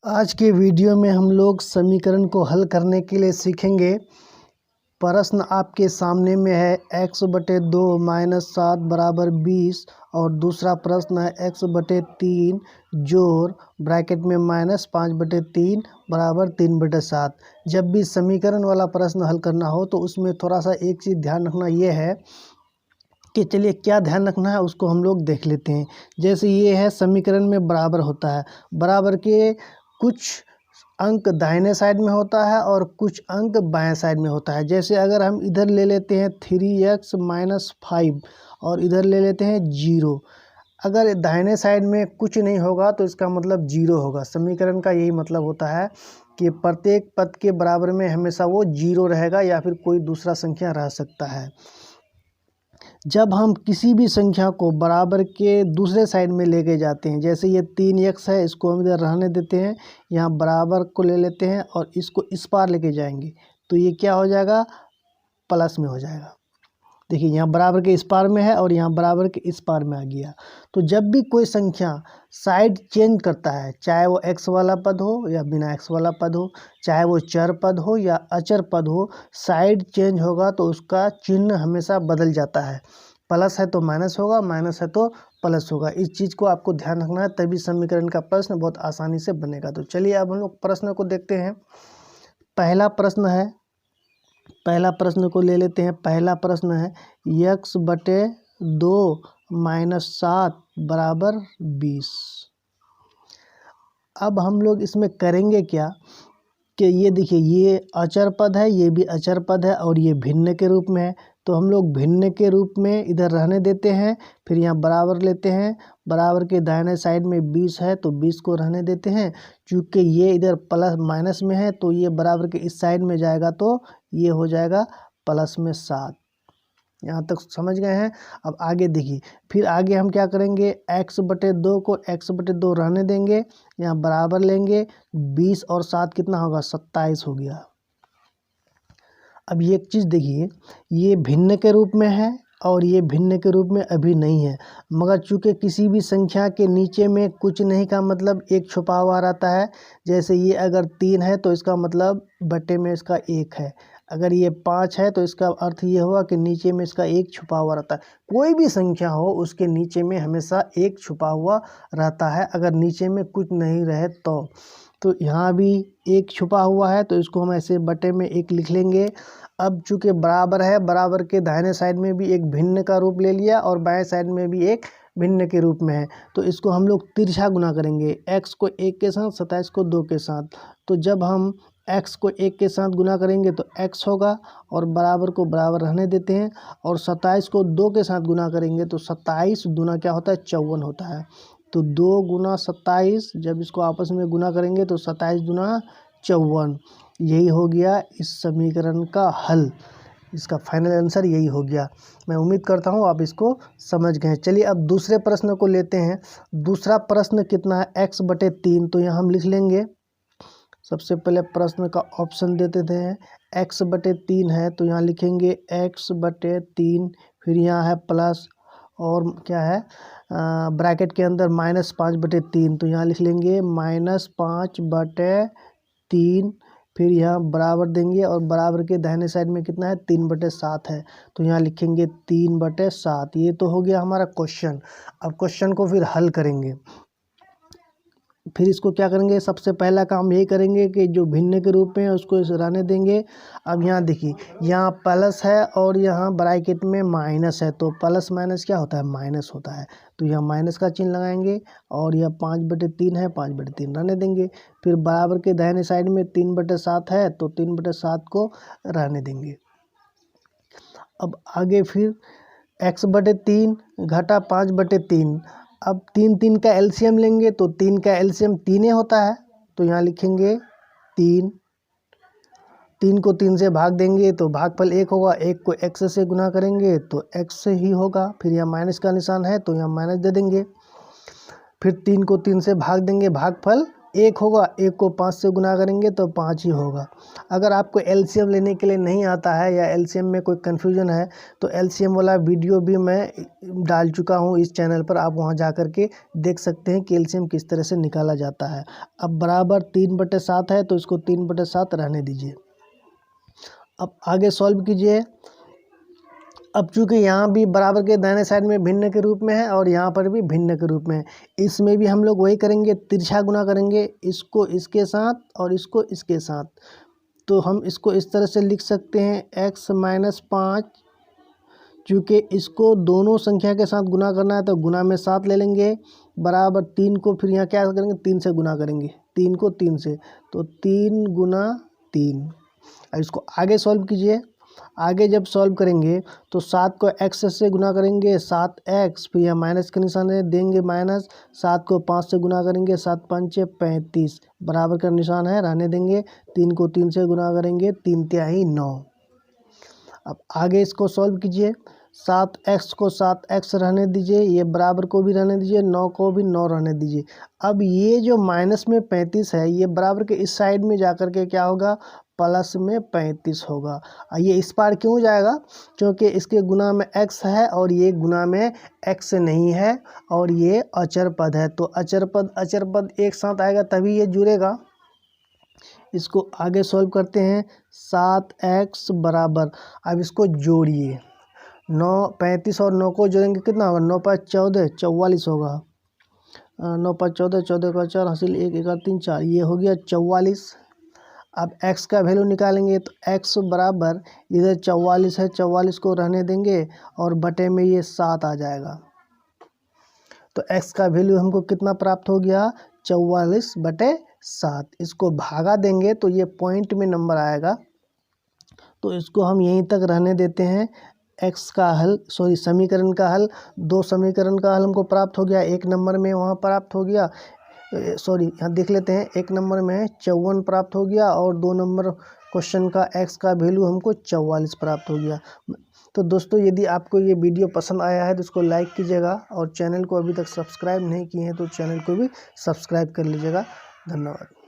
आज के वीडियो में हम लोग समीकरण को हल करने के लिए सीखेंगे। प्रश्न आपके सामने में है x/2 - 7 = 20 और दूसरा प्रश्न है x/3 जोड़ ब्रैकेट में -5/3 = 3/7। जब भी समीकरण वाला प्रश्न हल करना हो तो उसमें थोड़ा सा एक चीज़ ध्यान रखना ये है कि चलिए क्या ध्यान रखना है उसको हम लोग देख लेते हैं। जैसे ये है समीकरण में बराबर होता है, बराबर के कुछ अंक दाहिने साइड में होता है और कुछ अंक बाएं साइड में होता है। जैसे अगर हम इधर ले लेते हैं 3x - 5 और इधर ले लेते हैं 0, अगर दाहिने साइड में कुछ नहीं होगा तो इसका मतलब 0 होगा। समीकरण का यही मतलब होता है कि प्रत्येक पद के बराबर में हमेशा वो 0 रहेगा या फिर कोई दूसरा संख्या रह सकता है। जब हम किसी भी संख्या को बराबर के दूसरे साइड में लेके जाते हैं, जैसे ये 3x है, इसको हम इधर रहने देते हैं, यहाँ बराबर को ले लेते हैं और इसको इस पार लेके जाएंगे तो ये क्या हो जाएगा, प्लस में हो जाएगा। देखिए यहाँ बराबर के इस पार में है और यहाँ बराबर के इस पार में आ गया। तो जब भी कोई संख्या साइड चेंज करता है, चाहे वो x वाला पद हो या बिना x वाला पद हो, चाहे वो चर पद हो या अचर पद हो, साइड चेंज होगा तो उसका चिन्ह हमेशा बदल जाता है। प्लस है तो माइनस होगा, माइनस है तो प्लस होगा। इस चीज़ को आपको ध्यान रखना है, तभी समीकरण का प्रश्न बहुत आसानी से बनेगा। तो चलिए अब हम लोग प्रश्न को देखते हैं। पहला प्रश्न है, पहला प्रश्न को ले लेते हैं। पहला प्रश्न है x/2 - 7 = 20। अब हम लोग इसमें करेंगे क्या कि ये देखिए ये अचर पद है, ये भी अचर पद है और ये भिन्न के रूप में है, तो हम लोग भिन्न के रूप में इधर रहने देते हैं। फिर यहाँ बराबर लेते हैं, बराबर के दाहिने साइड में 20 है तो 20 को रहने देते हैं। चूँकि ये इधर प्लस माइनस में है तो ये बराबर के इस साइड में जाएगा तो ये हो जाएगा प्लस में 7। यहाँ तक समझ गए हैं। अब आगे देखिए, फिर आगे हम क्या करेंगे, x/2 को x/2 रहने देंगे, यहाँ बराबर लेंगे, 20 और 7 कितना होगा, 27 हो गया। अब ये एक चीज़ देखिए, ये भिन्न के रूप में है और ये भिन्न के रूप में अभी नहीं है, मगर चूँकि किसी भी संख्या के नीचे में कुछ नहीं का मतलब एक छुपा हुआ रहता है। जैसे ये अगर 3 है तो इसका मतलब बटे में इसका 1 है, अगर ये 5 है तो इसका अर्थ ये हुआ कि नीचे में इसका 1 छुपा हुआ रहता है। कोई भी संख्या हो उसके नीचे में हमेशा 1 छुपा हुआ रहता है, अगर नीचे में कुछ नहीं रहे तो यहाँ भी 1 छुपा हुआ है तो इसको हम ऐसे बटे में 1 लिख लेंगे। अब चूँकि बराबर है, बराबर के दाहिने साइड में भी एक भिन्न का रूप ले लिया और बाएं साइड में भी एक भिन्न के रूप में है, तो इसको हम लोग तिरछा गुना करेंगे, x को 1 के साथ, 27 को 2 के साथ। तो जब हम x को 1 के साथ गुना करेंगे तो x होगा और बराबर को बराबर रहने देते हैं, और 27 को 2 के साथ गुना करेंगे तो 27 दूना क्या होता है, 54 होता है। तो 2 × 27, जब इसको आपस में गुना करेंगे तो 27 दूना 54। यही हो गया इस समीकरण का हल, इसका फाइनल आंसर यही हो गया। मैं उम्मीद करता हूँ आप इसको समझ गए। चलिए अब दूसरे प्रश्न को लेते हैं। दूसरा प्रश्न कितना है, x/3। तो यहाँ हम लिख लेंगे, सबसे पहले प्रश्न का ऑप्शन देते थे, x/3 है तो यहाँ लिखेंगे x/3, फिर यहाँ है प्लस और क्या है ब्रैकेट के अंदर -5/3, तो यहाँ लिख लेंगे -5/3, फिर यहाँ बराबर देंगे और बराबर के दाहिने साइड में कितना है, 3/7 है, तो यहाँ लिखेंगे 3/7। ये तो हो गया हमारा क्वेश्चन। अब क्वेश्चन को फिर हल करेंगे। फिर इसको क्या करेंगे, सबसे पहला काम यही करेंगे कि जो भिन्न के रूप में है उसको इस रहने देंगे। अब यहाँ देखिए, यहाँ प्लस है और यहाँ ब्रैकेट में माइनस है, तो प्लस माइनस क्या होता है, माइनस होता है, तो यहाँ माइनस का चिन्ह लगाएंगे और यह 5/3 है, 5/3 रहने देंगे। फिर बराबर के दाहिने साइड में 3/7 है तो 3/7 को रहने देंगे। अब आगे फिर x/3 घटा 5/3। अब 3 का एलसीएम लेंगे तो 3 का एलसीएम 3 होता है, तो यहाँ लिखेंगे 3। 3 को 3 से भाग देंगे तो भागफल 1 होगा, 1 को x से गुना करेंगे तो x से ही होगा। फिर यहाँ माइनस का निशान है तो यहाँ माइनस दे देंगे। फिर 3 को 3 से भाग देंगे, भागफल 1 होगा, 1 को 5 से गुना करेंगे तो 5 ही होगा। अगर आपको एलसीएम लेने के लिए नहीं आता है या एलसीएम में कोई कन्फ्यूजन है तो एलसीएम वाला वीडियो भी मैं डाल चुका हूँ इस चैनल पर, आप वहाँ जा कर के देख सकते हैं कि एलसीएम किस तरह से निकाला जाता है। अब बराबर 3/7 है तो इसको 3/7 रहने दीजिए। अब आगे सॉल्व कीजिए। अब चूँकि यहाँ भी बराबर के दाहिने साइड में भिन्न के रूप में है और यहाँ पर भी भिन्न के रूप में है, इसमें भी हम लोग वही करेंगे, तिरछा गुना करेंगे, इसको इसके साथ और इसको इसके साथ। तो हम इसको इस तरह से लिख सकते हैं x-5, चूँकि इसको दोनों संख्या के साथ गुना करना है तो गुना में 7 ले लेंगे, बराबर 3 को फिर यहाँ क्या करेंगे, 3 से गुना करेंगे, 3 को 3 से, तो 3 गुना 3। अब इसको आगे सॉल्व कीजिए। आगे जब सॉल्व करेंगे तो 7 को x से गुना करेंगे 7x, फिर यहाँ माइनस के निशान देंगे माइनस, 7 को 5 से गुना करेंगे 7 5 35, बराबर का निशान है रहने देंगे, 3 को 3 से गुना करेंगे 3 तिहाई 9। अब आगे इसको सॉल्व कीजिए। 7x को 7x रहने दीजिए, ये बराबर को भी रहने दीजिए, 9 को भी 9 रहने दीजिए। अब ये जो माइनस में 35 है ये बराबर के इस साइड में जाकर के क्या होगा, प्लस में 35 होगा। ये इस पार क्यों जाएगा, क्योंकि इसके गुना में x है और ये गुना में x नहीं है और ये अचर पद है, तो अचर पद एक साथ आएगा तभी ये जुड़ेगा। इसको आगे सॉल्व करते हैं। 7x बराबर, अब इसको जोड़िए, 35 और 9 को जोड़ेंगे कितना होगा, 9 5 14 44 होगा, 9 5 14 14 का 4 हासिल 1 1 3 4, ये हो गया 44। अब x का वैल्यू निकालेंगे तो x बराबर इधर 44 है, 44 को रहने देंगे और बटे में ये 7 आ जाएगा, तो x का वैल्यू हमको कितना प्राप्त हो गया, 44/7। इसको भागा देंगे तो ये पॉइंट में नंबर आएगा, तो इसको हम यहीं तक रहने देते हैं। x का हल, समीकरण का हल, 2 समीकरण का हल हमको प्राप्त हो गया, 1 नंबर में वहाँ प्राप्त हो गया, यहाँ देख लेते हैं, 1 नंबर में 54 प्राप्त हो गया और 2 नंबर क्वेश्चन का x का वैल्यू हमको 44 प्राप्त हो गया। तो दोस्तों यदि आपको ये वीडियो पसंद आया है तो इसको लाइक कीजिएगा और चैनल को अभी तक सब्सक्राइब नहीं किए हैं तो चैनल को भी सब्सक्राइब कर लीजिएगा। धन्यवाद।